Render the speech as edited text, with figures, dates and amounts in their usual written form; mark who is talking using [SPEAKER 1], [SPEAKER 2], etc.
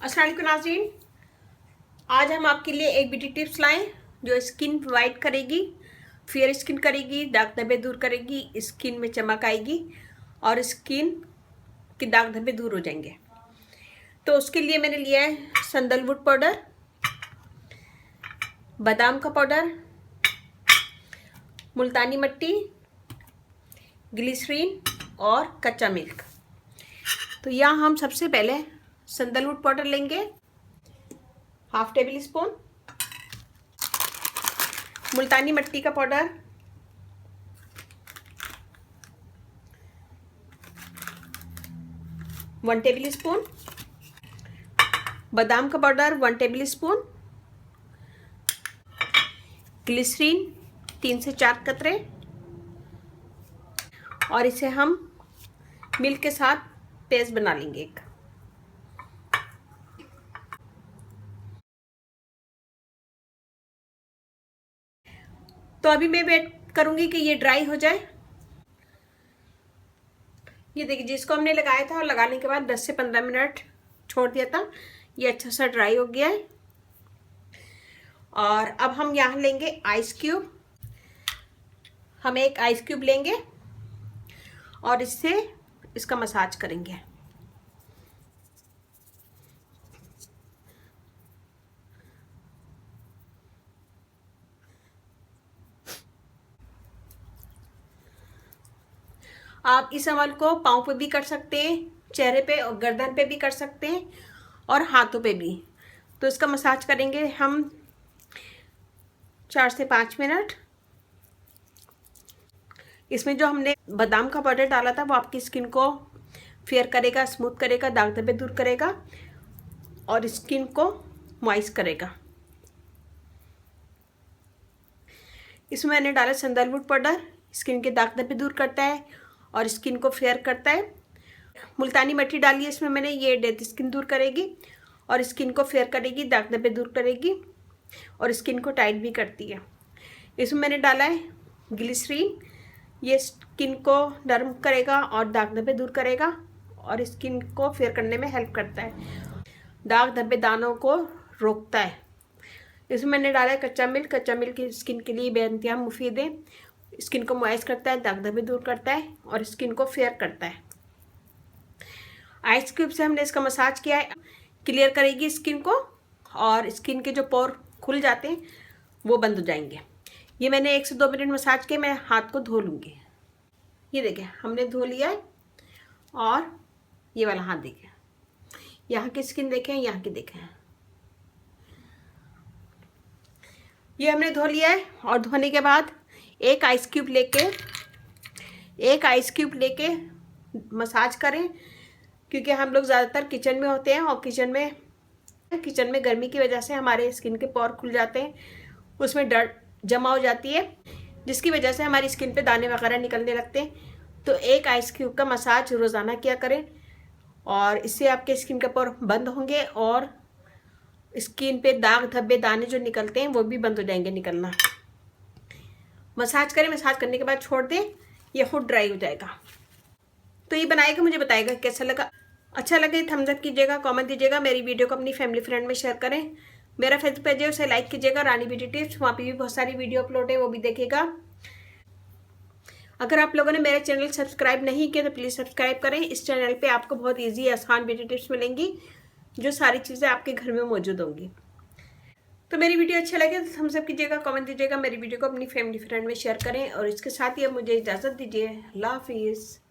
[SPEAKER 1] अस्सलाम वालेकुम नाज़रीन, आज हम आपके लिए एक ब्यूटी टिप्स लाएं जो स्किन वाइट करेगी, फेयर स्किन करेगी, दाग धब्बे दूर करेगी, स्किन में चमक आएगी और स्किन के दाग धब्बे दूर हो जाएंगे। तो उसके लिए मैंने लिया है सैंडलवुड पाउडर, बादाम का पाउडर, मुल्तानी मिट्टी, ग्लिसरीन और कच्चा मिल्क। तो यहाँ हम सबसे पहले सैंडलवुड पाउडर लेंगे, हाफ टेबल स्पून, मुल्तानी मिट्टी का पाउडर, वन टेबल स्पून, बादाम का पाउडर 1 टेबल स्पून, ग्लिसरीन 3 से 4 कतरे और इसे हम मिल्क के साथ पेस्ट बना लेंगे एक। तो अभी मैं वेट करूंगी कि ये ड्राई हो जाए। ये देखिए, जिसको हमने लगाया था और लगाने के बाद 10 से 15 मिनट छोड़ दिया था, ये अच्छा सा ड्राई हो गया है। और अब हम यहाँ लेंगे आइस क्यूब। हम एक आइस क्यूब लेंगे और इससे इसका मसाज करेंगे। आप इस अमल को पाँव पे भी कर सकते हैं, चेहरे पे और गर्दन पे भी कर सकते हैं और हाथों पे भी। तो इसका मसाज करेंगे हम 4 से 5 मिनट। इसमें जो हमने बादाम का पाउडर डाला था वो आपकी स्किन को फेयर करेगा, स्मूथ करेगा, दाग धब्बे दूर करेगा और स्किन को मॉइस्ट करेगा। इसमें मैंने डाला सैंडलवुड पाउडर, स्किन के दाग धब्बे दूर करता है और स्किन को फेयर करता है। मुल्तानी मिट्टी डाली है इसमें मैंने, ये डेड स्किन दूर करेगी और स्किन को फेयर करेगी, दाग धब्बे दूर करेगी और स्किन को टाइट भी करती है। इसमें मैंने डाला है ग्लिसरीन, ये स्किन को नरम करेगा और दाग धब्बे दूर करेगा और स्किन को फेयर करने में हेल्प करता है, दाग धब्बे दानों को रोकता है। इसमें मैंने डाला है कच्चा मिल्क। कच्चा मिल्क स्किन के लिए बेइंतहा मुफीद है, स्किन को मॉइस्ट करता है, दाग धब्बे दूर करता है और स्किन को फेयर करता है। आइस क्यूब से हमने इसका मसाज किया है, क्लियर करेगी स्किन को और स्किन के जो पोर खुल जाते हैं वो बंद हो जाएंगे। ये मैंने 1 से 2 मिनट मसाज के मैं हाथ को धो लूँगी। ये देखिए हमने धो लिया है और ये वाला हाथ देखें, यहाँ की स्किन देखें, यहाँ की देखें, ये हमने धो लिया है। और धोने के बाद एक आइस क्यूब लेके मसाज करें, क्योंकि हम लोग ज़्यादातर किचन में होते हैं और किचन में गर्मी की वजह से हमारे स्किन के पोर खुल जाते हैं, उसमें डर्ट जमा हो जाती है जिसकी वजह से हमारी स्किन पे दाने वगैरह निकलने लगते हैं। तो एक आइस क्यूब का मसाज रोज़ाना किया करें और इससे आपके स्किन के पोर बंद होंगे और स्किन पे दाग धब्बे दाने जो निकलते हैं वो भी बंद हो जाएंगे निकलना। मसाज करें, मसाज करने के बाद छोड़ दें, ये खुद ड्राई हो जाएगा। तो ये बनाएगा, मुझे बताएगा कैसा लगा। अच्छा लगे थम्स अप कीजिएगा, कमेंट दीजिएगा, मेरी वीडियो को अपनी फैमिली फ्रेंड में शेयर करें। मेरा फेसबुक पेज है उसे लाइक कीजिएगा, रानी ब्यूटी टिप्स, वहाँ पे भी बहुत सारी वीडियो अपलोड है, वो भी देखेगा। अगर आप लोगों ने मेरा चैनल सब्सक्राइब नहीं किया तो प्लीज़ सब्सक्राइब करें। इस चैनल पे आपको बहुत ईजी आसान ब्यूटी टिप्स मिलेंगी, जो सारी चीज़ें आपके घर में मौजूद होंगी। तो मेरी वीडियो अच्छा लगे तो थम्स अप कीजिएगा, कमेंट दीजिएगा, मेरी वीडियो को अपनी फैमिली फ्रेंड में शेयर करें और इसके साथ ही अब मुझे इजाज़त दीजिए। अल्लाह हाफिज़।